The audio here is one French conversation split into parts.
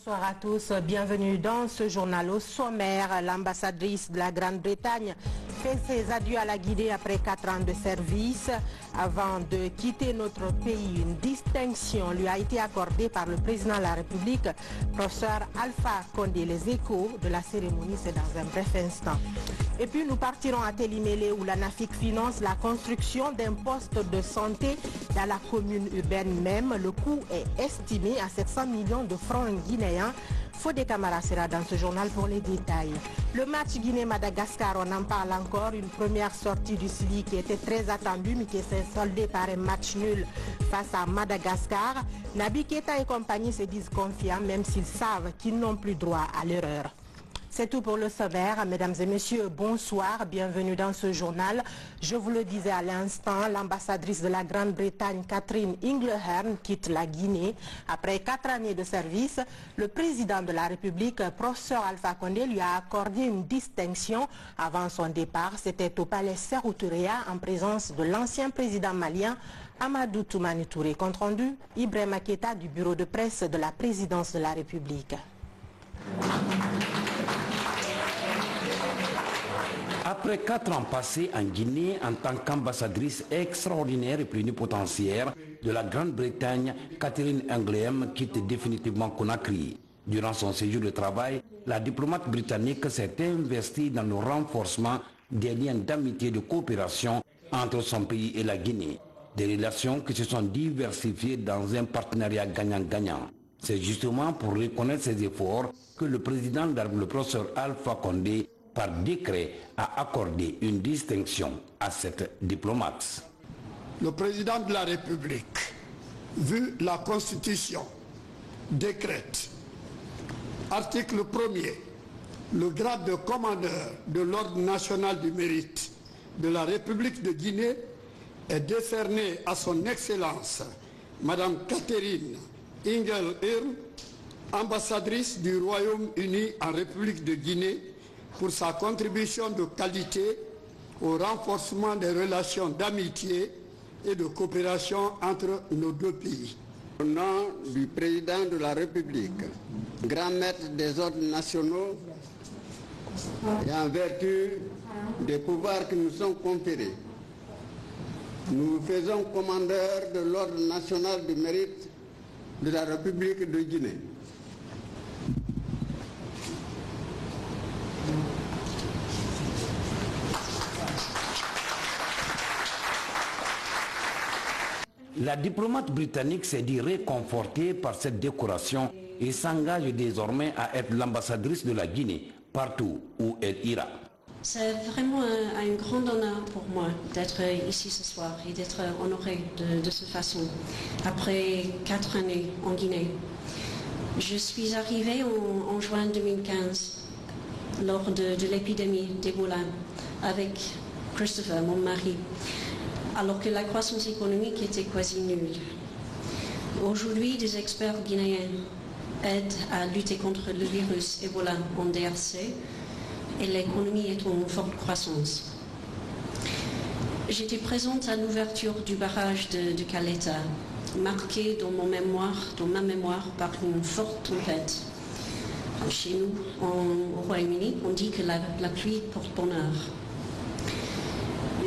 Bonsoir à tous, bienvenue dans ce journal. Au sommaire, l'ambassadrice de la Grande-Bretagne fait ses adieux à la Guinée après 4 ans de service. Avant de quitter notre pays, une distinction lui a été accordée par le président de la République, professeur Alpha Condé. Les échos de la cérémonie, c'est dans un bref instant. Et puis nous partirons à Télimélé où la NAFIC finance la construction d'un poste de santé dans la commune urbaine même. Le coût est estimé à 700 millions de francs guinéens. Fodé Camara sera dans ce journal pour les détails. Le match Guinée-Madagascar, on en parle encore. Une première sortie du Sili qui était très attendue mais qui s'est soldée par un match nul face à Madagascar. Naby Keita et compagnie se disent confiants même s'ils savent qu'ils n'ont plus droit à l'erreur. C'est tout pour le sommaire. Mesdames et messieurs, bonsoir. Bienvenue dans ce journal. Je vous le disais à l'instant, l'ambassadrice de la Grande-Bretagne, Catherine Ingleherne, quitte la Guinée. Après 4 années de service, le président de la République, professeur Alpha Condé, lui a accordé une distinction avant son départ. C'était au palais Sékou Touré en présence de l'ancien président malien, Amadou Toumani Touré. Compte rendu, Ibrahima Keita du bureau de presse de la présidence de la République. Après 4 ans passés en Guinée en tant qu'ambassadrice extraordinaire et plénipotentiaire de la Grande-Bretagne, Catherine Ingleherne quitte définitivement Conakry. Durant son séjour de travail, la diplomate britannique s'est investie dans le renforcement des liens d'amitié et de coopération entre son pays et la Guinée. Des relations qui se sont diversifiées dans un partenariat gagnant-gagnant. C'est justement pour reconnaître ces efforts que le président le professeur Alpha Condé, par décret, a accordé une distinction à cette diplomate. Le président de la République, vu la Constitution, décrète, article 1er, le grade de commandeur de l'Ordre national du mérite de la République de Guinée est décerné à son Excellence, Madame Catherine Ingleherne, ambassadrice du Royaume-Uni en République de Guinée, pour sa contribution de qualité au renforcement des relations d'amitié et de coopération entre nos deux pays. Au nom du président de la République, grand maître des ordres nationaux, et en vertu des pouvoirs qui nous sont conférés, nous vous faisons commandeur de l'Ordre national du mérite de la République de Guinée. La diplomate britannique s'est dit réconfortée par cette décoration et s'engage désormais à être l'ambassadrice de la Guinée partout où elle ira. C'est vraiment un grand honneur pour moi d'être ici ce soir et d'être honorée de cette façon. Après 4 années en Guinée, je suis arrivée en juin 2015 lors de l'épidémie d'Ebola avec Christopher, mon mari, alors que la croissance économique était quasi nulle. Aujourd'hui, des experts guinéens aident à lutter contre le virus Ebola en DRC et l'économie est en forte croissance. J'étais présente à l'ouverture du barrage de Caleta, marquée dans ma mémoire par une forte tempête. Chez nous, au Royaume-Uni, on dit que la pluie porte bonheur.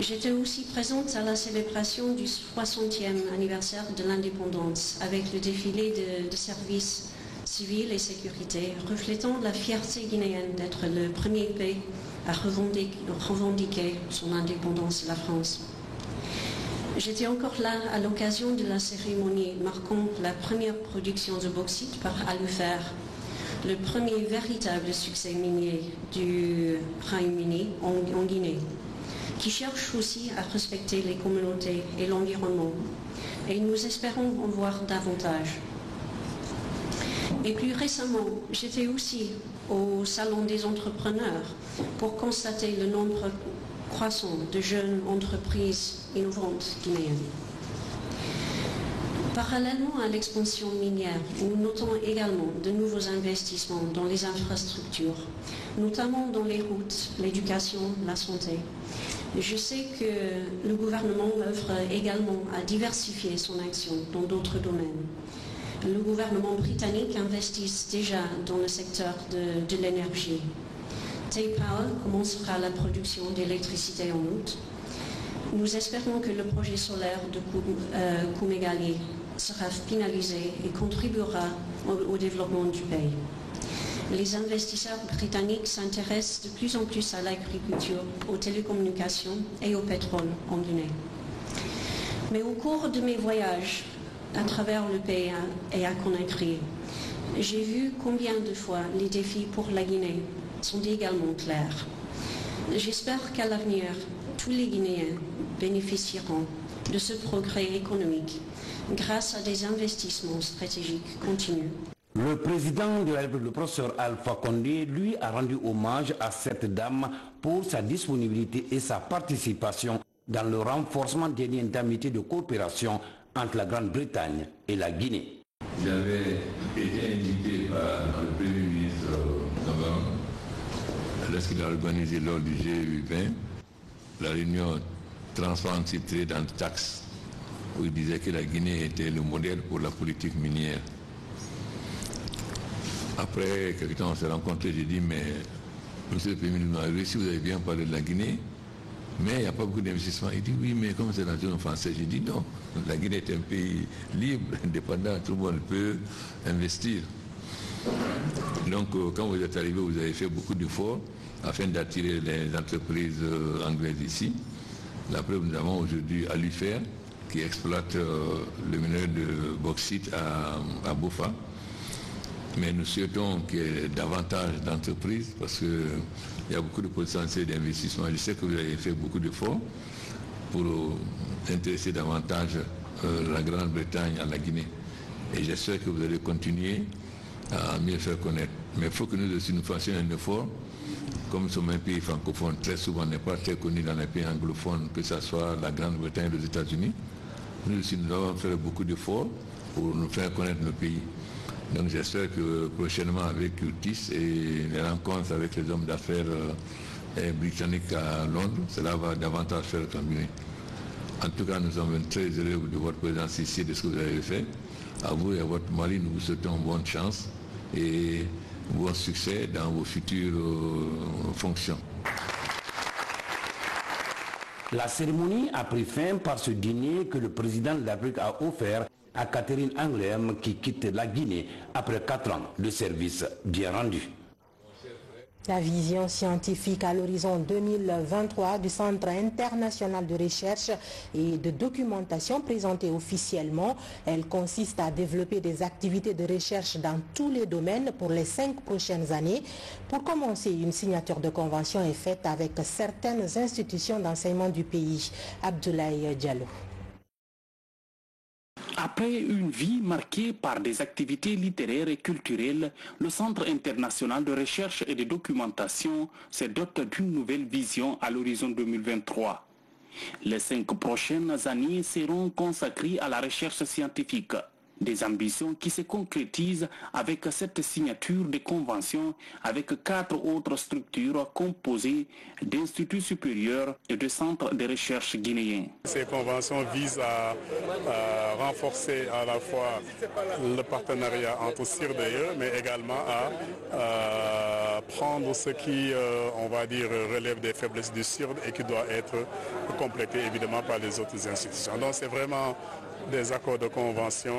J'étais aussi présente à la célébration du 60e anniversaire de l'indépendance avec le défilé de services civils et sécurité, reflétant la fierté guinéenne d'être le premier pays à revendiquer son indépendance de la France. J'étais encore là à l'occasion de la cérémonie marquant la première production de bauxite par Alufer, le premier véritable succès minier du Royaume-Uni en Guinée, qui cherche aussi à respecter les communautés et l'environnement. Et nous espérons en voir davantage. Et plus récemment, j'étais aussi au Salon des entrepreneurs pour constater le nombre croissant de jeunes entreprises innovantes guinéennes. Parallèlement à l'expansion minière, nous notons également de nouveaux investissements dans les infrastructures, notamment dans les routes, l'éducation, la santé. Je sais que le gouvernement œuvre également à diversifier son action dans d'autres domaines. le gouvernement britannique investisse déjà dans le secteur de l'énergie. Tay-Power commencera la production d'électricité en août. Nous espérons que le projet solaire de Koumégali sera finalisé et contribuera au développement du pays. Les investisseurs britanniques s'intéressent de plus en plus à l'agriculture, aux télécommunications et au pétrole en Guinée. Mais au cours de mes voyages à travers le pays et à Conakry, j'ai vu combien de fois les défis pour la Guinée sont également clairs. J'espère qu'à l'avenir, tous les Guinéens bénéficieront de ce progrès économique grâce à des investissements stratégiques continus. Le président de la République, le professeur Alpha Condé, lui a rendu hommage à cette dame pour sa disponibilité et sa participation dans le renforcement des liens d'amitié et de coopération entre la Grande-Bretagne et la Guinée. J'avais été invité par le Premier ministre Navarro lorsqu'il a organisé lors du G20 la réunion Transparency Trade and Tax, où il disait que la Guinée était le modèle pour la politique minière. Après quelques temps, on s'est rencontrés, j'ai dit, mais monsieur le Premier ministre, si vous avez bien parlé de la Guinée, mais il n'y a pas beaucoup d'investissement. Il dit, oui, mais comme c'est la zone française, j'ai dit non, la Guinée est un pays libre, indépendant, tout le monde peut investir. Donc, quand vous êtes arrivé, vous avez fait beaucoup d'efforts afin d'attirer les entreprises anglaises ici. La preuve, nous avons aujourd'hui Alufer, qui exploite le minerai de bauxite à Bofa. Mais nous souhaitons qu'il y ait davantage d'entreprises parce qu'il y a beaucoup de potentiel d'investissement. Je sais que vous avez fait beaucoup d'efforts pour intéresser davantage la Grande-Bretagne à la Guinée. Et j'espère que vous allez continuer à mieux faire connaître. Mais il faut que nous aussi nous fassions un effort. Comme nous sommes un pays francophone, très souvent on n'est pas très connu dans les pays anglophones, que ce soit la Grande-Bretagne ou les États-Unis. Nous aussi nous allons faire beaucoup d'efforts pour nous faire connaître nos pays. Donc j'espère que prochainement avec Curtis et les rencontres avec les hommes d'affaires britanniques à Londres, cela va davantage faire combiner. En tout cas, nous sommes très heureux de votre présence ici et de ce que vous avez fait. À vous et à votre mari, nous vous souhaitons bonne chance et bon succès dans vos futures fonctions. La cérémonie a pris fin par ce dîner que le président de la République a offert à Catherine Anglem qui quitte la Guinée après 4 ans de service bien rendu. La vision scientifique à l'horizon 2023 du Centre international de recherche et de documentation présentée officiellement, elle consiste à développer des activités de recherche dans tous les domaines pour les 5 prochaines années. Pour commencer, une signature de convention est faite avec certaines institutions d'enseignement du pays. Abdoulaye Diallo. Après une vie marquée par des activités littéraires et culturelles, le Centre international de recherche et de documentation se dote d'une nouvelle vision à l'horizon 2023. Les 5 prochaines années seront consacrées à la recherche scientifique. Des ambitions qui se concrétisent avec cette signature de convention avec 4 autres structures composées d'instituts supérieurs et de centres de recherche guinéens. Ces conventions visent à renforcer à la fois le partenariat entre CIRDE, mais également à prendre ce qui, on va dire, relève des faiblesses du CIRDE et qui doit être complété évidemment par les autres institutions. Donc c'est vraiment des accords de convention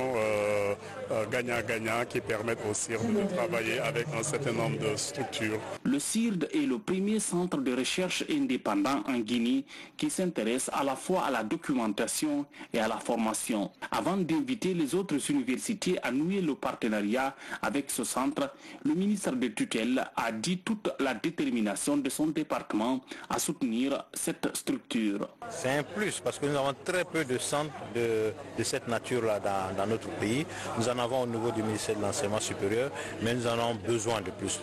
gagnant-gagnant qui permettent au CIRDE de travailler avec un certain nombre de structures. Le CIRDE est le premier centre de recherche indépendant en Guinée qui s'intéresse à la fois à la documentation et à la formation. Avant d'inviter les autres universités à nouer le partenariat avec ce centre, le ministre de tutelle a dit toute la détermination de son département à soutenir cette structure. C'est un plus parce que nous avons très peu de centres de cette nature-là dans notre pays. Nous en avons au niveau du ministère de l'Enseignement supérieur, mais nous en avons besoin de plus.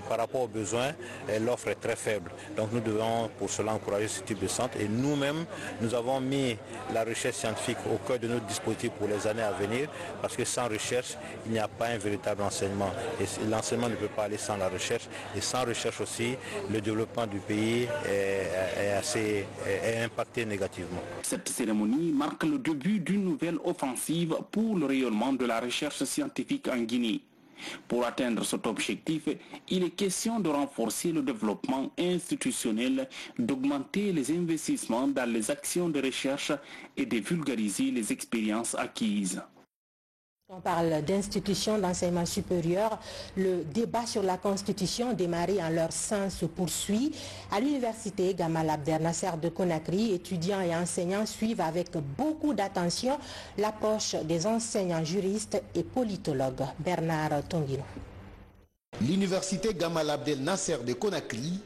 Par rapport aux besoins, l'offre est très faible. Donc nous devons pour cela encourager ce type de centre. Et nous-mêmes, nous avons mis la recherche scientifique au cœur de notre dispositif pour les années à venir, parce que sans recherche, il n'y a pas un véritable enseignement. Et l'enseignement ne peut pas aller sans la recherche. Et sans recherche aussi, le développement du pays est impacté négativement. Cette cérémonie marque le début d'une nouvelle offensive pour le rayonnement de la recherche scientifique en Guinée. Pour atteindre cet objectif, il est question de renforcer le développement institutionnel, d'augmenter les investissements dans les actions de recherche et de vulgariser les expériences acquises. On parle d'institutions d'enseignement supérieur. Le débat sur la Constitution démarré en leur sein se poursuit. À l'université Gamal Abdel Nasser de Conakry, étudiants et enseignants suivent avec beaucoup d'attention l'approche des enseignants juristes et politologues. Bernard Tonguino. L'université Gamal Abdel Nasser de Conakry,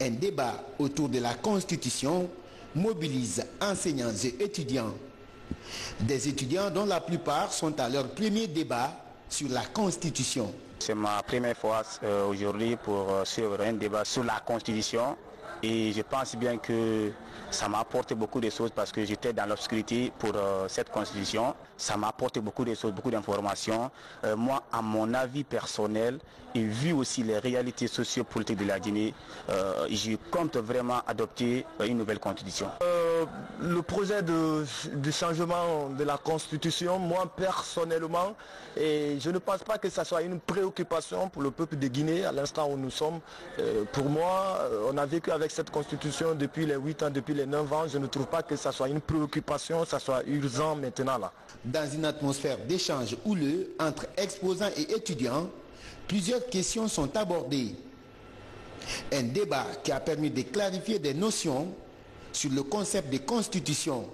un débat autour de la Constitution mobilise enseignants et étudiants. Des étudiants dont la plupart sont à leur premier débat sur la Constitution. C'est ma première fois aujourd'hui pour suivre un débat sur la Constitution et je pense bien que ça m'a apporté beaucoup de choses parce que j'étais dans l'obscurité pour cette Constitution. Ça m'a apporté beaucoup de choses, beaucoup d'informations. Moi, à mon avis personnel, et vu aussi les réalités sociopolitiques de la Guinée, je compte vraiment adopter une nouvelle Constitution. Le projet de changement de la Constitution, moi personnellement, et je ne pense pas que ça soit une préoccupation pour le peuple de Guinée à l'instant où nous sommes. Pour moi, on a vécu avec cette Constitution depuis les 8 ans, depuis les 9 ans. Je ne trouve pas que ça soit une préoccupation, ça soit urgent maintenant là. Dans une atmosphère d'échange houleux entre exposants et étudiants, plusieurs questions sont abordées. Un débat qui a permis de clarifier des notions sur le concept de constitution.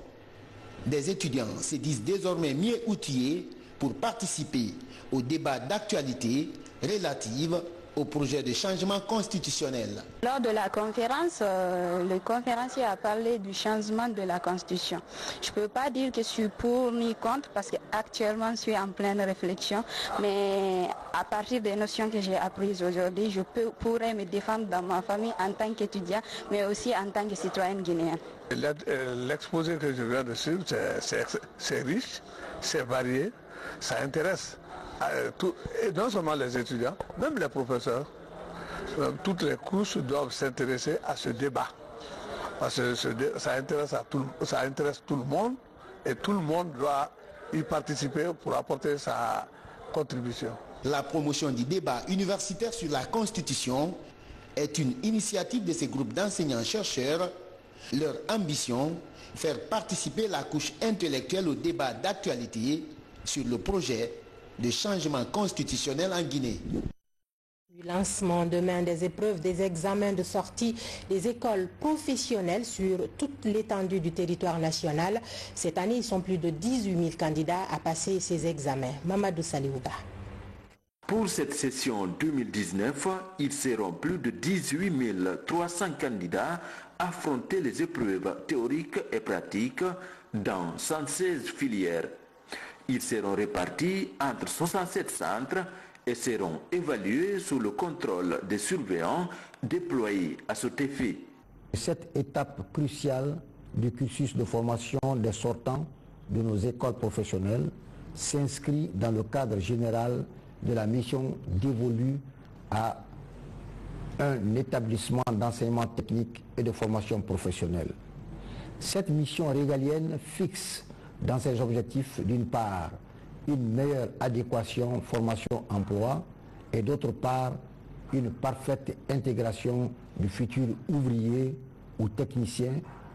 Des étudiants se disent désormais mieux outillés pour participer au débat d'actualité relative au projet de changement constitutionnel. Lors de la conférence, le conférencier a parlé du changement de la Constitution. Je ne peux pas dire que je suis pour ni contre parce qu'actuellement je suis en pleine réflexion, mais à partir des notions que j'ai apprises aujourd'hui, je pourrais me défendre dans ma famille en tant qu'étudiant, mais aussi en tant que citoyenne guinéenne. L'exposé que je viens de suivre, c'est riche, c'est varié, ça intéresse. Et non seulement les étudiants, même les professeurs, toutes les couches doivent s'intéresser à ce débat. Parce que ça intéresse tout le monde et tout le monde doit y participer pour apporter sa contribution. La promotion du débat universitaire sur la Constitution est une initiative de ces groupes d'enseignants-chercheurs. Leur ambition, faire participer la couche intellectuelle au débat d'actualité sur le projet de changement constitutionnel en Guinée. Le lancement demain des épreuves des examens de sortie des écoles professionnelles sur toute l'étendue du territoire national. Cette année, ils sont plus de 18 000 candidats à passer ces examens. Mamadou Saliouba. Pour cette session 2019, ils seront plus de 18 300 candidats à affronter les épreuves théoriques et pratiques dans 116 filières. Ils seront répartis entre 67 centres et seront évalués sous le contrôle des surveillants déployés à cet effet. Cette étape cruciale du cursus de formation des sortants de nos écoles professionnelles s'inscrit dans le cadre général de la mission dévolue à un établissement d'enseignement technique et de formation professionnelle. Cette mission régalienne fixe dans ses objectifs, d'une part, une meilleure adéquation formation-emploi et d'autre part, une parfaite intégration du futur ouvrier ou technicien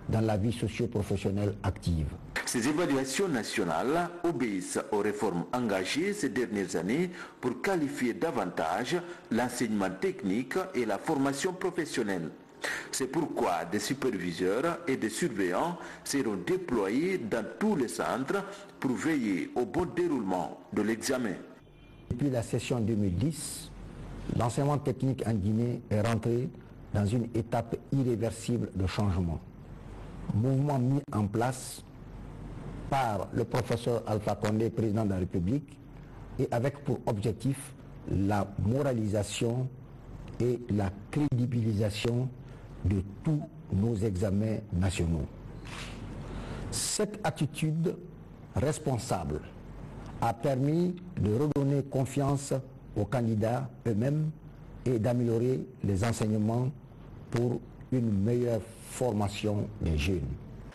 dans la vie socio-professionnelle active. Ces évaluations nationales obéissent aux réformes engagées ces dernières années pour qualifier davantage l'enseignement technique et la formation professionnelle. C'est pourquoi des superviseurs et des surveillants seront déployés dans tous les centres pour veiller au bon déroulement de l'examen. Depuis la session 2010, l'enseignement technique en Guinée est rentré dans une étape irréversible de changement. Mouvement mis en place par le professeur Alpha Condé, président de la République, et avec pour objectif la moralisation et la crédibilisation de tous nos examens nationaux. Cette attitude responsable a permis de redonner confiance aux candidats eux-mêmes et d'améliorer les enseignements pour une meilleure formation des jeunes.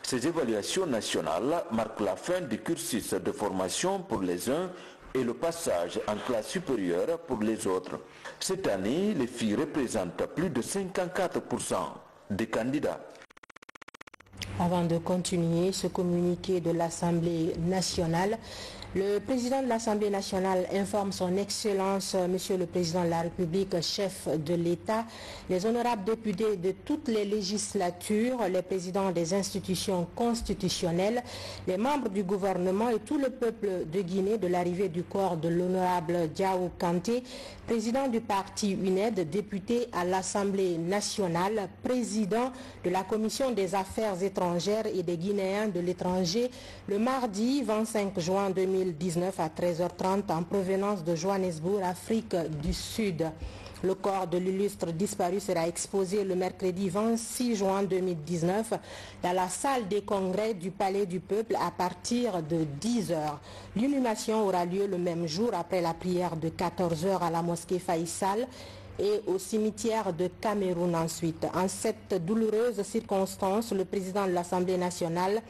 Ces évaluations nationales marquent la fin du cursus de formation pour les uns et le passage en classe supérieure pour les autres. Cette année, les filles représentent plus de 54% des candidats. Avant de continuer ce communiqué de l'Assemblée nationale, le président de l'Assemblée nationale informe son Excellence, Monsieur le Président de la République, chef de l'État, les honorables députés de toutes les législatures, les présidents des institutions constitutionnelles, les membres du gouvernement et tout le peuple de Guinée de l'arrivée du corps de l'honorable Diao Kanté, président du parti UNED, député à l'Assemblée nationale, président de la Commission des affaires étrangères et des Guinéens de l'étranger, le mardi 25 juin 2019 à 13h30 en provenance de Johannesburg, Afrique du Sud. Le corps de l'illustre disparu sera exposé le mercredi 26 juin 2019 dans la salle des congrès du Palais du Peuple à partir de 10h. L'inhumation aura lieu le même jour après la prière de 14h à la mosquée Faïsal et au cimetière de Cameroun ensuite. En cette douloureuse circonstance, le président de l'Assemblée nationale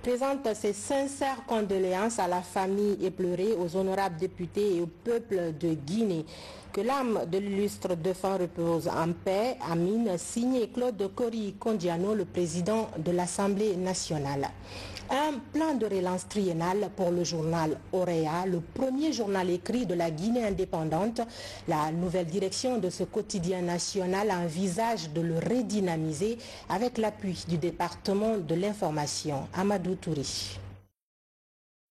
présente ses sincères condoléances à la famille éplorée, aux honorables députés et au peuple de Guinée. Que l'âme de l'illustre défunt repose en paix. Amine, signé Claude Kori Kondiano, le président de l'Assemblée nationale. Un plan de relance triennal pour le journal Orea, le premier journal écrit de la Guinée indépendante. La nouvelle direction de ce quotidien national envisage de le redynamiser avec l'appui du département de l'information. Amadou Touri.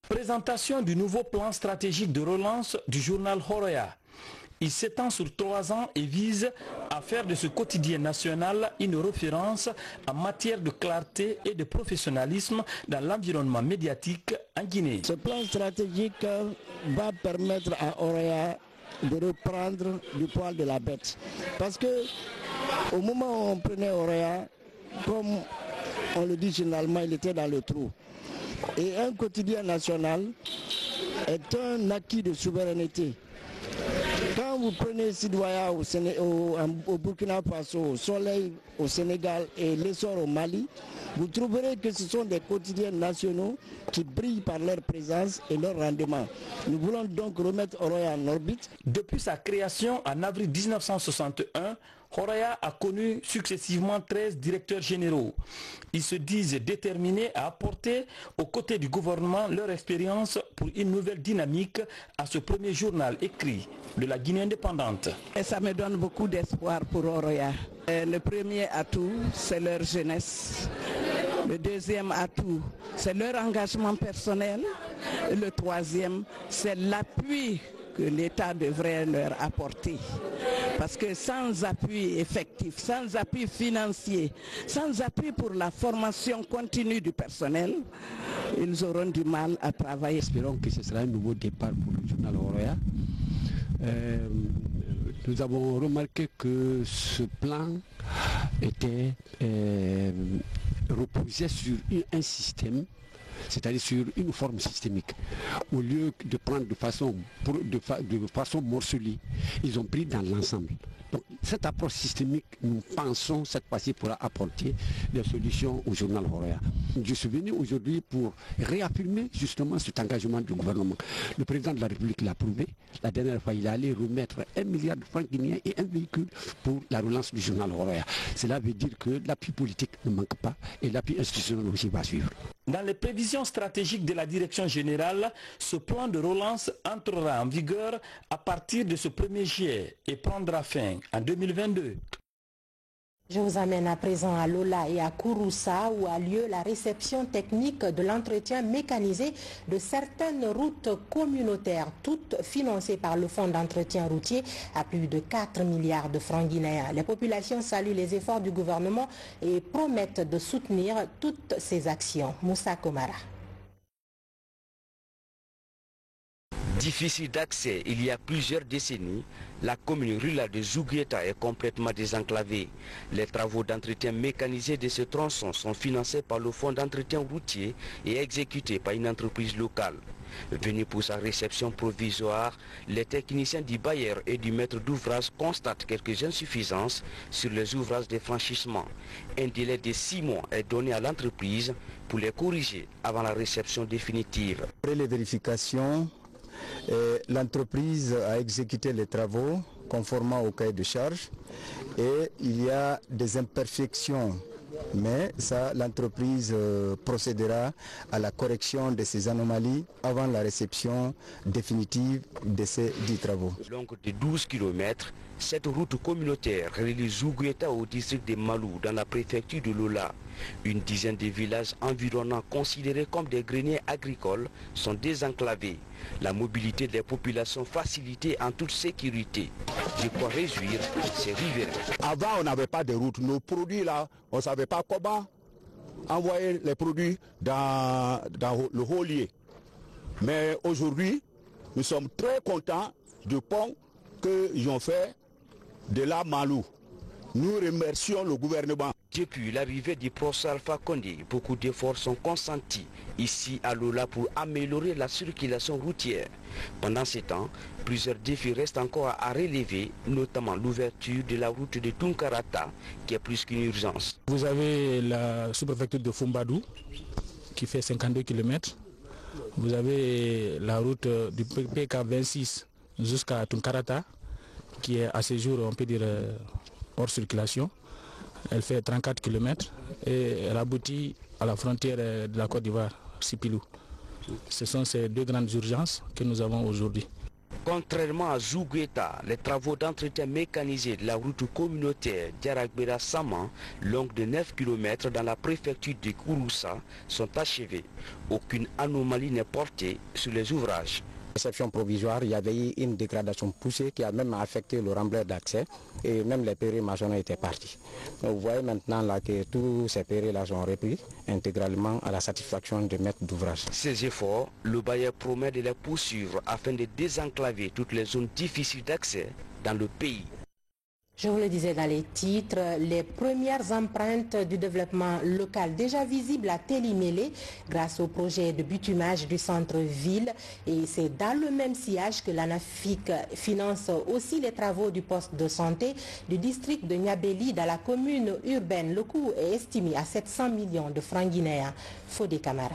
Présentation du nouveau plan stratégique de relance du journal Orea. Il s'étend sur 3 ans et vise à faire de ce quotidien national une référence en matière de clarté et de professionnalisme dans l'environnement médiatique en Guinée. Ce plan stratégique va permettre à Orea de reprendre du poil de la bête. Parce que au moment où on prenait Orea, comme on le dit généralement, il était dans le trou. Et un quotidien national est un acquis de souveraineté. Quand vous prenez Sidwaya au Burkina Faso, au Soleil au Sénégal et l'Essor au Mali, vous trouverez que ce sont des quotidiens nationaux qui brillent par leur présence et leur rendement. Nous voulons donc remettre Orea en orbite. Depuis sa création en avril 1961, Orea a connu successivement 13 directeurs généraux. Ils se disent déterminés à apporter aux côtés du gouvernement leur expérience pour une nouvelle dynamique à ce premier journal écrit de la Guinée indépendante. Et ça me donne beaucoup d'espoir pour Orea. Le premier atout, c'est leur jeunesse. Le deuxième atout, c'est leur engagement personnel. Le troisième, c'est l'appui que l'État devrait leur apporter. Parce que sans appui effectif, sans appui financier, sans appui pour la formation continue du personnel, ils auront du mal à travailler. Espérons que ce sera un nouveau départ pour le journal Orea. Nous avons remarqué que ce plan était reposait sur un système, c'est-à-dire sur une forme systémique. Au lieu de prendre de façon morcelée, ils ont pris dans l'ensemble. Donc cette approche systémique, nous pensons cette fois-ci pourra apporter des solutions au journal Orea. Je suis venu aujourd'hui pour réaffirmer justement cet engagement du gouvernement. Le président de la République l'a prouvé. La dernière fois, il est allé remettre 1 milliard de francs guinéens et un véhicule pour la relance du journal Orea. Cela veut dire que l'appui politique ne manque pas et l'appui institutionnel aussi va suivre. Dans les prévisions stratégiques de la direction générale, ce plan de relance entrera en vigueur à partir de ce 1er juillet et prendra fin en 2022. Je vous amène à présent à Lola et à Kouroussa où a lieu la réception technique de l'entretien mécanisé de certaines routes communautaires, toutes financées par le Fonds d'entretien routier à plus de 4 milliards de francs guinéens. Les populations saluent les efforts du gouvernement et promettent de soutenir toutes ces actions. Moussa Komara. Difficile d'accès il y a plusieurs décennies, la commune rurale de Zouguieta est complètement désenclavée. Les travaux d'entretien mécanisé de ce tronçon sont financés par le fonds d'entretien routier et exécutés par une entreprise locale. Venus pour sa réception provisoire, les techniciens du bailleur et du maître d'ouvrage constatent quelques insuffisances sur les ouvrages de franchissement. Un délai de 6 mois est donné à l'entreprise pour les corriger avant la réception définitive. Après les vérifications, l'entreprise a exécuté les travaux conformément au cahier de charge et il y a des imperfections. Mais ça, l'entreprise procédera à la correction de ces anomalies avant la réception définitive de ces 10 travaux. Longue de 12 km, cette route communautaire relie Zouguieta au district de Malou dans la préfecture de Lola. Une dizaine de villages environnants considérés comme des greniers agricoles sont désenclavés. La mobilité des populations facilitée en toute sécurité. De quoi réjouir ces riverains. Avant, on n'avait pas de route. Nos produits là, on ne savait pas comment envoyer les produits dans le Holier. Mais aujourd'hui, nous sommes très contents du pont qu'ils ont fait de la Malou. Nous remercions le gouvernement. Depuis l'arrivée du professeur Alpha Condé, beaucoup d'efforts sont consentis ici à Lola pour améliorer la circulation routière. Pendant ce temps, plusieurs défis restent encore à relever, notamment l'ouverture de la route de Tunkarata, qui est plus qu'une urgence. Vous avez la sous-préfecture de Fumbadou, qui fait 52 km. Vous avez la route du PK26 jusqu'à Tunkarata, qui est à ce jour, on peut dire, hors circulation. Elle fait 34 km et elle aboutit à la frontière de la Côte d'Ivoire, Sipilou. Ce sont ces deux grandes urgences que nous avons aujourd'hui. Contrairement à Zouguieta, les travaux d'entretien mécanisé de la route communautaire Diaragbera-Saman, longue de 9 km dans la préfecture de Kouroussa, sont achevés. Aucune anomalie n'est portée sur les ouvrages. Réception provisoire, il y avait eu une dégradation poussée qui a même affecté le remblai d'accès et même les périls maçonnés étaient partis. Donc vous voyez maintenant là que tous ces périls-là sont repris intégralement à la satisfaction des maîtres d'ouvrage. Ces efforts, le bailleur promet de les poursuivre afin de désenclaver toutes les zones difficiles d'accès dans le pays. Je vous le disais dans les titres, les premières empreintes du développement local déjà visibles à Télimélé grâce au projet de bitumage du centre-ville. Et c'est dans le même sillage que l'ANAFIC finance aussi les travaux du poste de santé du district de Niabéli dans la commune urbaine. Le coût est estimé à 700 millions de francs guinéens. Fodé Camara.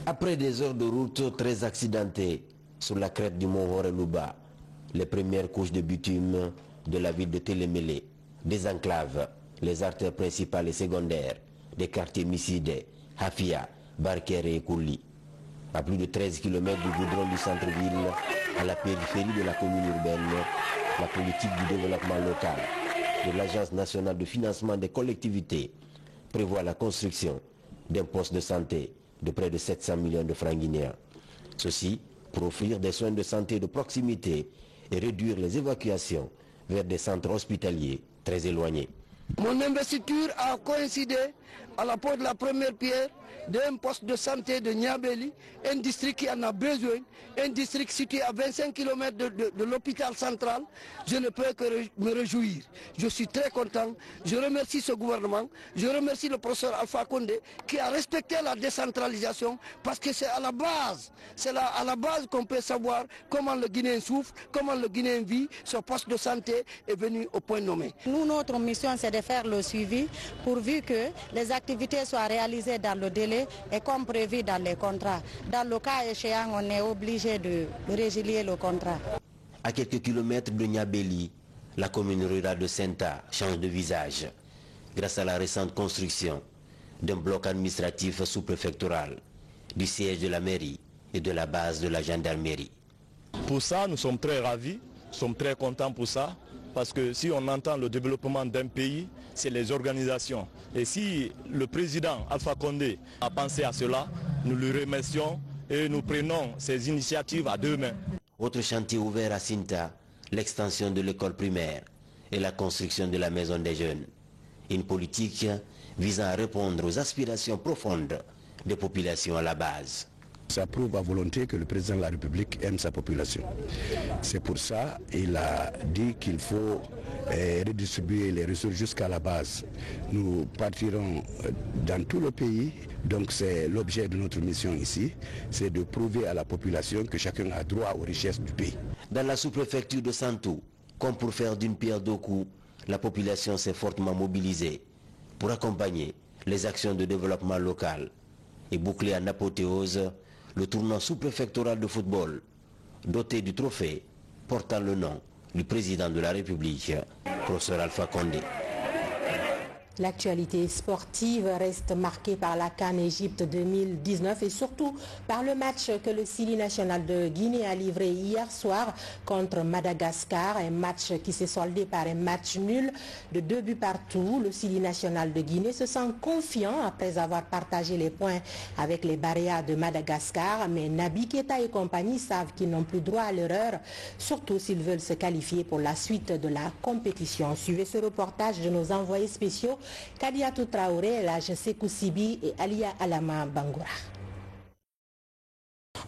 Après des heures de route très accidentées, sur la crête du mont Horelouba, les premières couches de bitume de la ville de Télémélé désenclavent les artères principales et secondaires des quartiers Missidé, Hafia, Barkere et Kouli. À plus de 13 km du goudron du centre-ville, à la périphérie de la commune urbaine, la politique du développement local de l'Agence nationale de financement des collectivités prévoit la construction d'un poste de santé de près de 700 millions de francs guinéens. Ceci pour offrir des soins de santé de proximité et réduire les évacuations vers des centres hospitaliers très éloignés. Mon investiture a coïncidé à la pose de la première pierre d'un poste de santé de Niabéli, un district qui en a besoin, un district situé à 25 km de l'hôpital central. Je ne peux que me réjouir. Je suis très content. Je remercie ce gouvernement. Je remercie le professeur Alpha Condé qui a respecté la décentralisation parce que c'est à la base. C'est à la base qu'on peut savoir comment le Guinéen souffre, comment le Guinéen vit. Ce poste de santé est venu au point nommé. Nous, notre mission, c'est de faire le suivi pourvu que les activités soient réalisées dans le délai et comme prévu dans les contrats. Dans le cas échéant, on est obligé de résilier le contrat. À quelques kilomètres de Niabéli, la commune rurale de Senta change de visage grâce à la récente construction d'un bloc administratif sous-préfectoral, du siège de la mairie et de la base de la gendarmerie. Pour ça, nous sommes très ravis, nous sommes très contents pour ça, parce que si on entend le développement d'un pays, c'est les organisations. Et si le président Alpha Condé a pensé à cela, nous lui remercions et nous prenons ces initiatives à deux mains. Autre chantier ouvert à Sinta, l'extension de l'école primaire et la construction de la maison des jeunes. Une politique visant à répondre aux aspirations profondes des populations à la base. Ça prouve à volonté que le président de la République aime sa population. C'est pour ça qu'il a dit qu'il faut redistribuer les ressources jusqu'à la base. Nous partirons dans tout le pays, donc c'est l'objet de notre mission ici, c'est de prouver à la population que chacun a droit aux richesses du pays. Dans la sous-préfecture de Santou, comme pour faire d'une pierre deux coups, la population s'est fortement mobilisée pour accompagner les actions de développement local et boucler en apothéose le tournoi sous-préfectoral de football, doté du trophée portant le nom du président de la République, professeur Alpha Condé. L'actualité sportive reste marquée par la CAN Égypte 2019 et surtout par le match que le Sili national de Guinée a livré hier soir contre Madagascar, un match qui s'est soldé par un match nul de 2 buts partout. Le Sili national de Guinée se sent confiant après avoir partagé les points avec les Baréas de Madagascar, mais Naby Keita et compagnie savent qu'ils n'ont plus droit à l'erreur, surtout s'ils veulent se qualifier pour la suite de la compétition. Suivez ce reportage de nos envoyés spéciaux Kadiatou Traoré, Elhadji Sékou Sibi et Alia Alama Bangoura.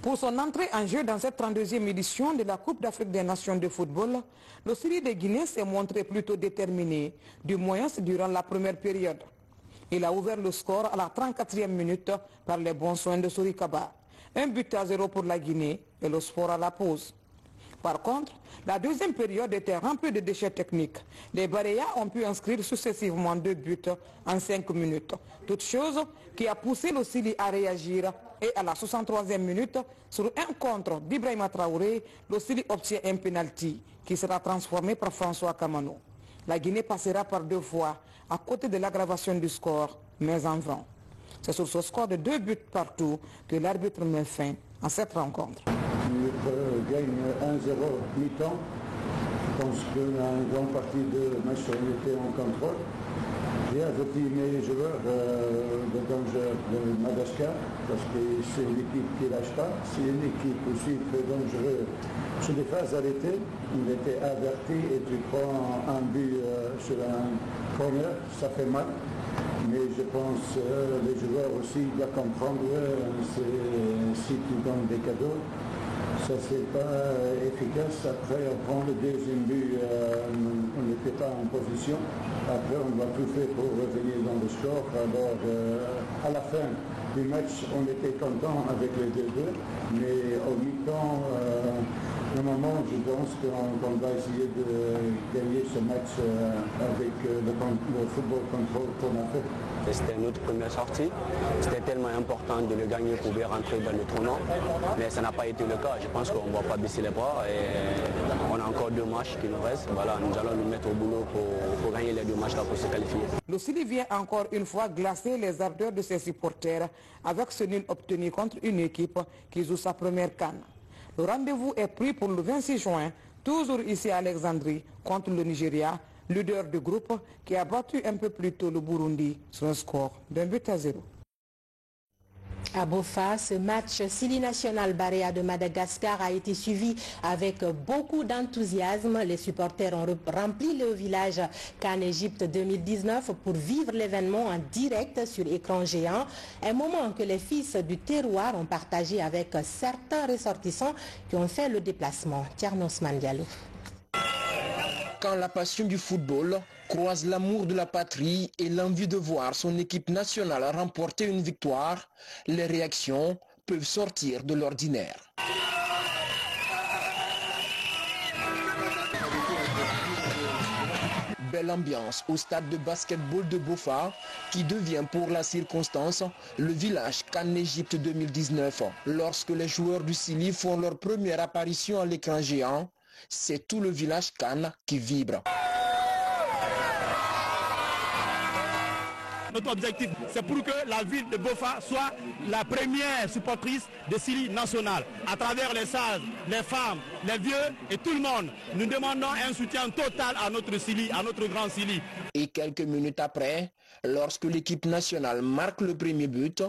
Pour son entrée en jeu dans cette 32e édition de la Coupe d'Afrique des Nations de football, le Sili de Guinée s'est montré plutôt déterminé, du moins durant la première période. Il a ouvert le score à la 34e minute par les bons soins de Sourikaba. 1-0 pour la Guinée et le sport à la pause. Par contre, la deuxième période était remplie de déchets techniques. Les Baréas ont pu inscrire successivement 2 buts en 5 minutes. Toute chose qui a poussé le Sili à réagir. Et à la 63e minute, sur un contre d'Ibrahima Traoré, le Sili obtient un penalty qui sera transformé par François Kamano. La Guinée passera par 2 fois à côté de l'aggravation du score, mais en vain. C'est sur ce score de 2 buts partout que l'arbitre met fin à cette rencontre. Gagne 1-0 mi-temps. Je pense que dans une grande partie de match on était en contrôle. J'ai averti mes joueurs de danger de Madagascar parce que c'est une équipe qui ne lâche pas. C'est une équipe aussi très dangereuse sur des phases arrêtées. Il était averti et tu prends un but sur un corner, ça fait mal. Mais je pense que les joueurs aussi doivent comprendre si tu donnes des cadeaux, ça c'est pas efficace. Après on prend le deuxième but, on n'était pas en position. Après on doit tout faire pour revenir dans le score. Alors à la fin du match on était content avec les 2 buts, mais au mi-temps, normalement je pense qu'on va essayer de gagner ce match avec le football contrôle qu'on a fait. C'était notre première sortie, c'était tellement important de le gagner pour bien rentrer dans le tournoi, mais ça n'a pas été le cas. Je pense qu'on ne va pas baisser les bras et on a encore 2 matchs qui nous restent. Voilà, nous allons nous mettre au boulot pour gagner les 2 matchs là pour se qualifier. Le Sili vient encore une fois glacer les ardeurs de ses supporters avec ce nul obtenu contre une équipe qui joue sa première CAN. Le rendez-vous est pris pour le 26 juin, toujours ici à Alexandrie, contre le Nigeria, leader du groupe qui a battu un peu plus tôt le Burundi sur un score d'1-0. À Bofa, ce match Sili national Baréa de Madagascar a été suivi avec beaucoup d'enthousiasme. Les supporters ont rempli le village CAN Égypte 2019 pour vivre l'événement en direct sur écran géant. Un moment que les fils du terroir ont partagé avec certains ressortissants qui ont fait le déplacement. Thiernos Mandialou. Quand la passion du football croise l'amour de la patrie et l'envie de voir son équipe nationale remporter une victoire, les réactions peuvent sortir de l'ordinaire. Belle ambiance au stade de basketball de Bofa qui devient pour la circonstance le village CAN Égypte 2019. Lorsque les joueurs du Sili font leur première apparition à l'écran géant, c'est tout le village CAN qui vibre. Notre objectif, c'est pour que la ville de Bofa soit la première supportrice de Sili national. À travers les sages, les femmes, les vieux et tout le monde, nous demandons un soutien total à notre Sili, à notre grand Sili. Et quelques minutes après, lorsque l'équipe nationale marque le premier but,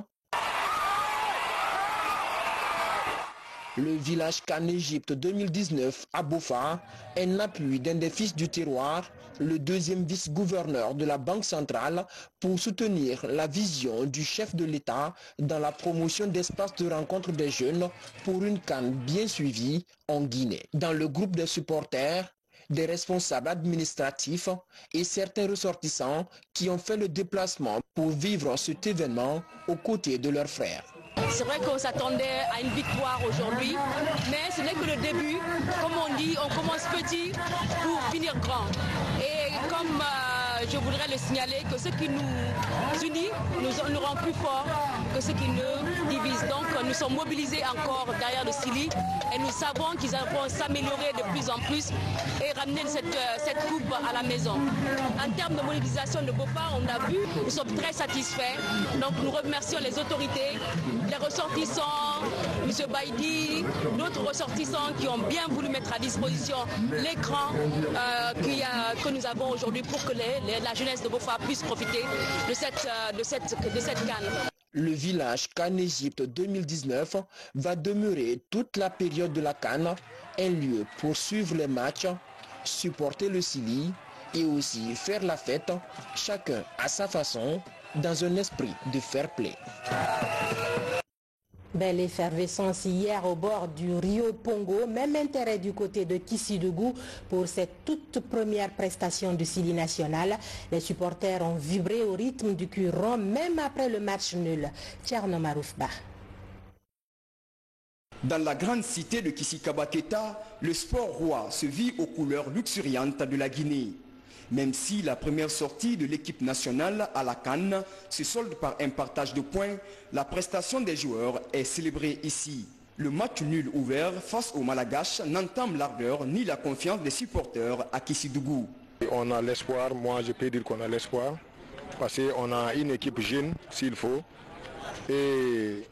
Le village CAN Égypte 2019 à Bofa, en appui d'un des fils du terroir, le deuxième vice-gouverneur de la Banque centrale, pour soutenir la vision du chef de l'État dans la promotion d'espaces de rencontre des jeunes pour une CAN bien suivie en Guinée. Dans le groupe des supporters, des responsables administratifs et certains ressortissants qui ont fait le déplacement pour vivre cet événement aux côtés de leurs frères. C'est vrai qu'on s'attendait à une victoire aujourd'hui, mais ce n'est que le début. Comme on dit, on commence petit pour finir grand. Et comme je voudrais le signaler, que ce qui nous unit nous rend plus forts que ce qui nous divise. Donc nous sommes mobilisés encore derrière le Sili et nous savons qu'ils vont s'améliorer de plus en plus et ramener cette coupe à la maison. En termes de mobilisation de Bofa, on a vu, nous sommes très satisfaits. Donc nous remercions les autorités, les ressortissants, M. Baïdi, d'autres ressortissants qui ont bien voulu mettre à disposition l'écran que nous avons aujourd'hui pour que la jeunesse de Bofa puisse profiter de cette CAN. Le village CAN Égypte 2019 va demeurer toute la période de la CAN un lieu pour suivre les matchs, supporter le Sili et aussi faire la fête, chacun à sa façon, dans un esprit de fair play. Belle effervescence hier au bord du Rio Pongo, même intérêt du côté de Kissidougou pour cette toute première prestation du Sili national. Les supporters ont vibré au rythme du cul rond même après le match nul. Tcherno Maroufba. Dans la grande cité de Kisikabateta, le sport roi se vit aux couleurs luxuriantes de la Guinée. Même si la première sortie de l'équipe nationale à la CAN se solde par un partage de points, la prestation des joueurs est célébrée ici. Le match nul ouvert face aux Malagaches n'entame l'ardeur ni la confiance des supporters à Kissidougou. On a l'espoir, moi je peux dire qu'on a l'espoir, parce qu'on a une équipe jeune s'il faut. Et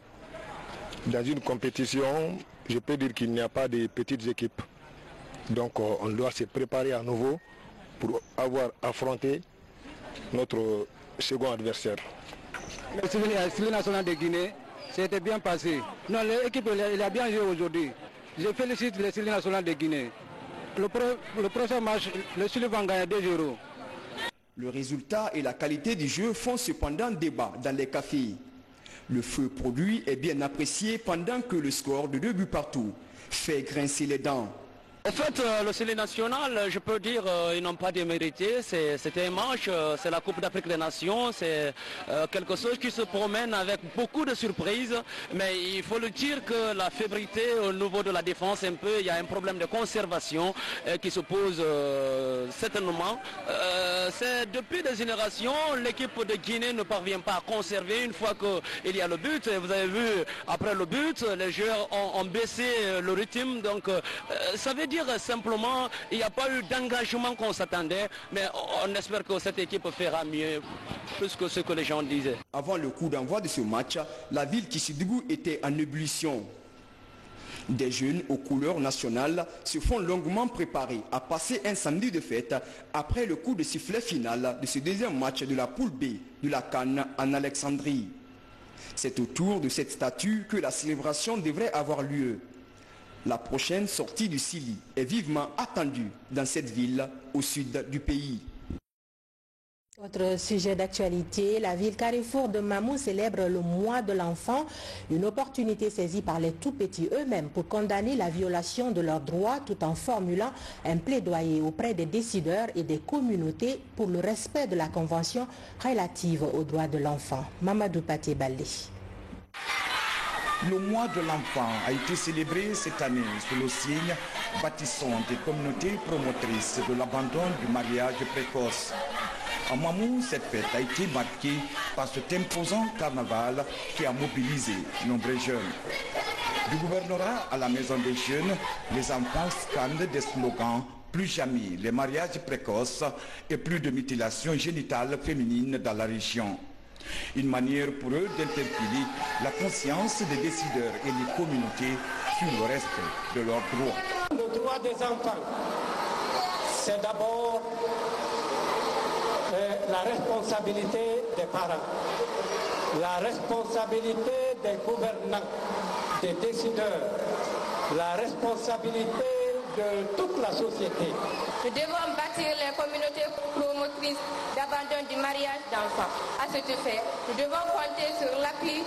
dans une compétition, je peux dire qu'il n'y a pas de petites équipes. Donc on doit se préparer à nouveau pour avoir affronté notre second adversaire. Le Sili national de Guinée, c'était bien passé. Non, l'équipe il a bien joué aujourd'hui. Je félicite le Sili national de Guinée. Le prochain match, le Sili va gagner 2-0. Le résultat et la qualité du jeu font cependant débat dans les cafés. Le feu produit est bien apprécié pendant que le score de 2 buts partout fait grincer les dents. En fait, le Sili national, je peux dire, ils n'ont pas démérité. C'était un match, c'est la Coupe d'Afrique des Nations. C'est quelque chose qui se promène avec beaucoup de surprises. Mais il faut le dire que la fébrilité au niveau de la défense, un peu, il y a un problème de conservation qui se pose certainement. C'est depuis des générations, l'équipe de Guinée ne parvient pas à conserver une fois qu'il y a le but. Et vous avez vu, après le but, les joueurs ont baissé le rythme. Donc, ça veut dire simplement il n'y a pas eu d'engagement qu'on s'attendait, mais on espère que cette équipe fera mieux, plus que ce que les gens disaient. Avant le coup d'envoi de ce match, la ville Kissidougou était en ébullition. Des jeunes aux couleurs nationales se font longuement préparer à passer un samedi de fête après le coup de sifflet final de ce deuxième match de la poule B de la CAN en Alexandrie. C'est autour de cette statue que la célébration devrait avoir lieu. La prochaine sortie du Sili est vivement attendue dans cette ville au sud du pays. Autre sujet d'actualité, la ville Carrefour de Mamou célèbre le mois de l'enfant, une opportunité saisie par les tout-petits eux-mêmes pour condamner la violation de leurs droits tout en formulant un plaidoyer auprès des décideurs et des communautés pour le respect de la Convention relative aux droits de l'enfant. Mamadou Paté Baldé. Le mois de l'enfant a été célébré cette année sous le signe bâtissant des communautés promotrices de l'abandon du mariage précoce. À Mamou, cette fête a été marquée par cet imposant carnaval qui a mobilisé nombreux jeunes. Du gouvernorat à la maison des jeunes, les enfants scandent des slogans « Plus jamais les mariages précoces et plus de mutilations génitales féminines dans la région ». Une manière pour eux d'interpeller la conscience des décideurs et des communautés sur le respect de leurs droits. Le droit des enfants, c'est d'abord la responsabilité des parents, la responsabilité des gouvernants, des décideurs, la responsabilité de toute la société. Nous devons bâtir les communautés promotrices d'abandon du mariage d'enfants. À ce fait, nous devons compter sur l'appui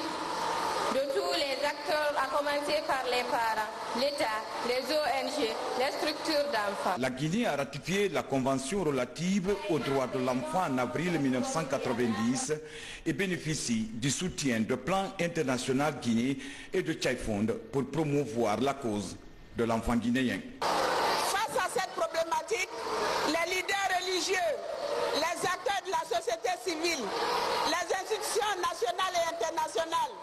de tous les acteurs, à commencer par les parents, l'État, les ONG, les structures d'enfants. La Guinée a ratifié la Convention relative aux droits de l'enfant en avril 1990 et bénéficie du soutien de Plan international Guinée et de Tchaïfond pour promouvoir la cause de l'enfant guinéen. Face à cette problématique, les leaders religieux, les acteurs de la société civile, les institutions nationales et internationales,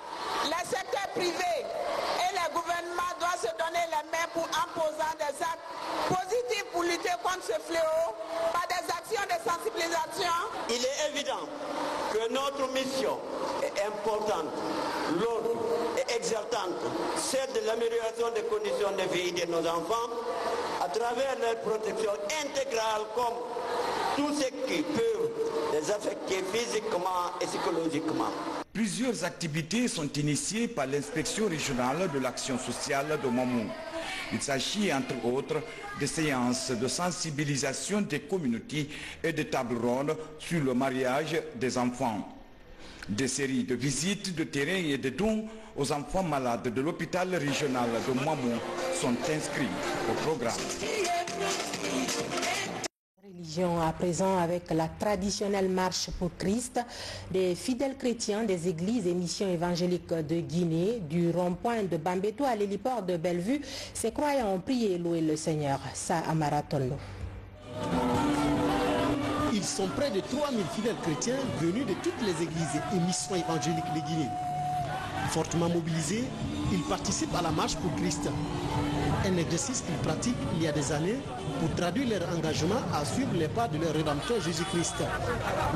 les secteurs privés et les gouvernements doivent se donner les mains pour imposer des actes positifs pour lutter contre ce fléau par des actions de sensibilisation. Il est évident que notre mission est importante, lourde et exaltante, celle de l'amélioration des conditions de vie de nos enfants à travers leur protection intégrale comme tous ceux qui peuvent les affecter physiquement et psychologiquement. Plusieurs activités sont initiées par l'inspection régionale de l'action sociale de Mamou. Il s'agit entre autres de séances de sensibilisation des communautés et de tables rondes sur le mariage des enfants. Des séries de visites de terrain et de dons aux enfants malades de l'hôpital régional de Mamou sont inscrits au programme. Religion à présent avec la traditionnelle marche pour Christ des fidèles chrétiens des églises et missions évangéliques de Guinée, du rond-point de Bambeto à l'héliport de Bellevue. Ces croyants ont prié et loué le Seigneur. Ça à Marathon. Ils sont près de 3000 fidèles chrétiens venus de toutes les églises et missions évangéliques de Guinée. Fortement mobilisés, ils participent à la marche pour Christ. Un exercice qu'ils pratiquent il y a des années pour traduire leur engagement à suivre les pas de leur Rédempteur Jésus-Christ.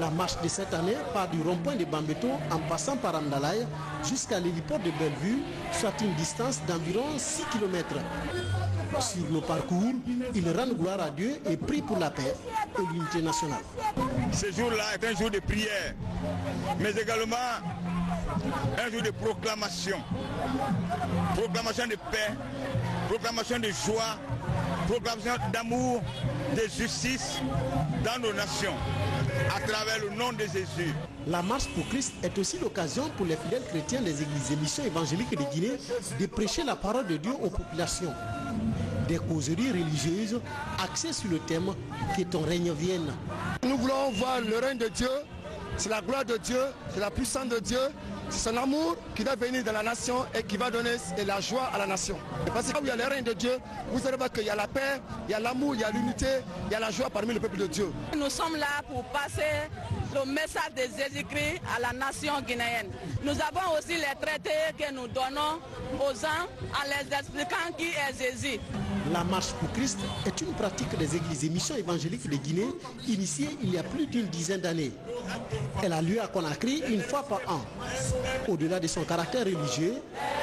La marche de cette année part du rond-point de Bambeto en passant par Andalaï jusqu'à l'héliport de Bellevue, soit une distance d'environ 6 km. Sur le parcours, ils rendent gloire à Dieu et prient pour la paix et l'unité nationale. Ce jour-là est un jour de prière, mais également un jour de proclamation. Proclamation de paix, proclamation de joie, proclamation d'amour, de justice dans nos nations, à travers le nom de Jésus. La marche pour Christ est aussi l'occasion pour les fidèles chrétiens des églises et missions évangéliques de Guinée de prêcher la parole de Dieu aux populations. Des causeries religieuses axées sur le thème « Que ton règne vienne ». Nous voulons voir le règne de Dieu, c'est la gloire de Dieu, c'est la puissance de Dieu, c'est son amour qui va venir dans la nation et qui va donner de la joie à la nation. Parce que là où il y a le règne de Dieu, vous allez voir qu'il y a la paix, il y a l'amour, il y a l'unité, il y a la joie parmi le peuple de Dieu. Nous sommes là pour passer le message de Jésus-Christ à la nation guinéenne. Nous avons aussi les traités que nous donnons aux gens en les expliquant qui est Jésus. La marche pour Christ est une pratique des églises et missions évangéliques de Guinée initiée il y a plus d'une dizaine d'années. Elle a lieu à Conakry une fois par an. Au-delà de son caractère religieux,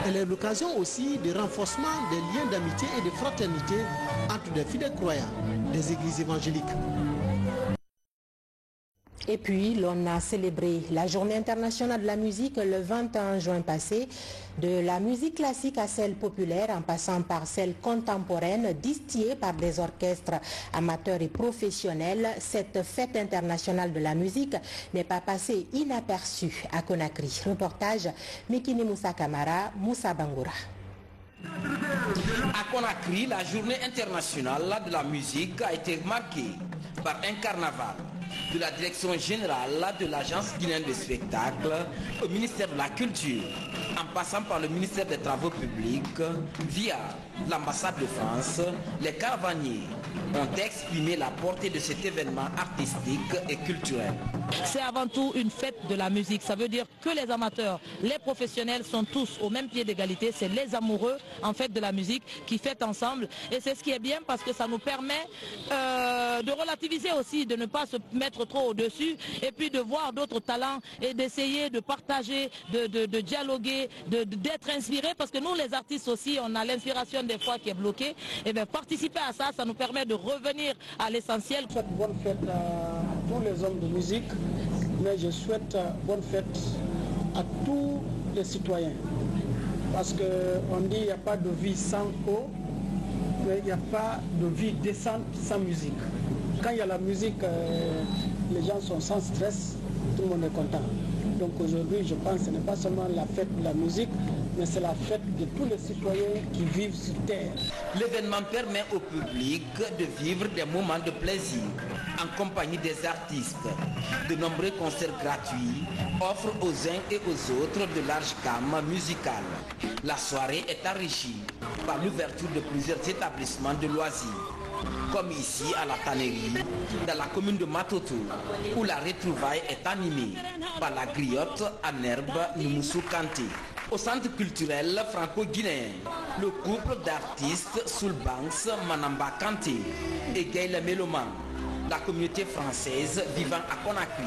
elle est l'occasion aussi de renforcement des liens d'amitié et de fraternité entre des fidèles croyants des églises évangéliques. Et puis, l'on a célébré la Journée internationale de la musique le 21 juin passé. De la musique classique à celle populaire, en passant par celle contemporaine, distillée par des orchestres amateurs et professionnels, cette fête internationale de la musique n'est pas passée inaperçue à Conakry. Reportage Mekini Moussa Kamara, Moussa Bangoura. À Conakry, la Journée internationale de la musique a été marquée par un carnaval de la direction générale de l'Agence guinéenne de spectacle au ministère de la Culture, en passant par le ministère des Travaux publics, via l'ambassade de France. Les caravaniers ont exprimé la portée de cet événement artistique et culturel. C'est avant tout une fête de la musique. Ça veut dire que les amateurs, les professionnels sont tous au même pied d'égalité. C'est les amoureux en fait de la musique qui fêtent ensemble. Et c'est ce qui est bien parce que ça nous permet de relativiser aussi, de ne pas se mettre trop au-dessus et puis de voir d'autres talents et d'essayer de partager, de dialoguer, d'être inspiré, parce que nous les artistes aussi, on a l'inspiration des fois qui est bloquée. Et bien participer à ça, ça nous permet de revenir à l'essentiel. Bonne fête à tous les hommes de musique, mais je souhaite bonne fête à tous les citoyens. parce qu'on dit qu'il n'y a pas de vie sans eau, mais il n'y a pas de vie décente sans musique. Quand il y a la musique, les gens sont sans stress, tout le monde est content. Donc aujourd'hui, je pense que ce n'est pas seulement la fête de la musique, mais c'est la fête de tous les citoyens qui vivent sur Terre. L'événement permet au public de vivre des moments de plaisir en compagnie des artistes. De nombreux concerts gratuits offrent aux uns et aux autres de larges gammes musicales. La soirée est enrichie par l'ouverture de plusieurs établissements de loisirs, comme ici à la Tannerie, dans la commune de Matoto, où la retrouvaille est animée par la griotte en herbe Numoussou Kanté. Au centre culturel franco-guinéen, le couple d'artistes Soulbanks Manamba Kanté et Gaël Méloman, la communauté française vivant à Conakry,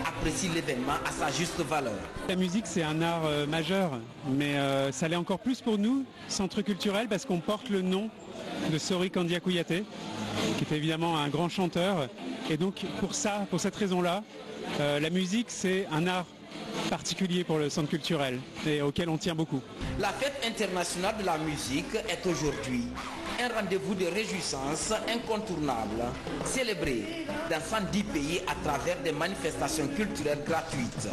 apprécie l'événement à sa juste valeur. La musique, c'est un art majeur, mais ça l'est encore plus pour nous, centre culturel, parce qu'on porte le nom de Sori Kandia Kouyaté, qui est évidemment un grand chanteur. Et donc pour ça, pour cette raison-là, la musique, c'est un art particulier pour le centre culturel et auquel on tient beaucoup. La fête internationale de la musique est aujourd'hui un rendez-vous de réjouissance incontournable, célébré dans 110 pays à travers des manifestations culturelles gratuites.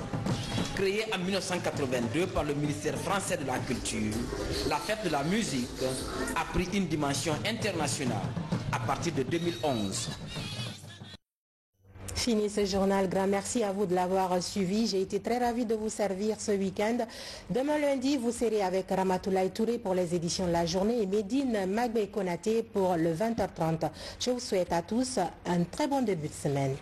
Créée en 1982 par le ministère français de la Culture, la fête de la musique a pris une dimension internationale à partir de 2011. Fini ce journal. Grand merci à vous de l'avoir suivi. J'ai été très ravie de vous servir ce week-end. Demain lundi, vous serez avec Ramatoulaye Touré pour les éditions de la journée et Médine Magbe Konaté pour le 20h30. Je vous souhaite à tous un très bon début de semaine.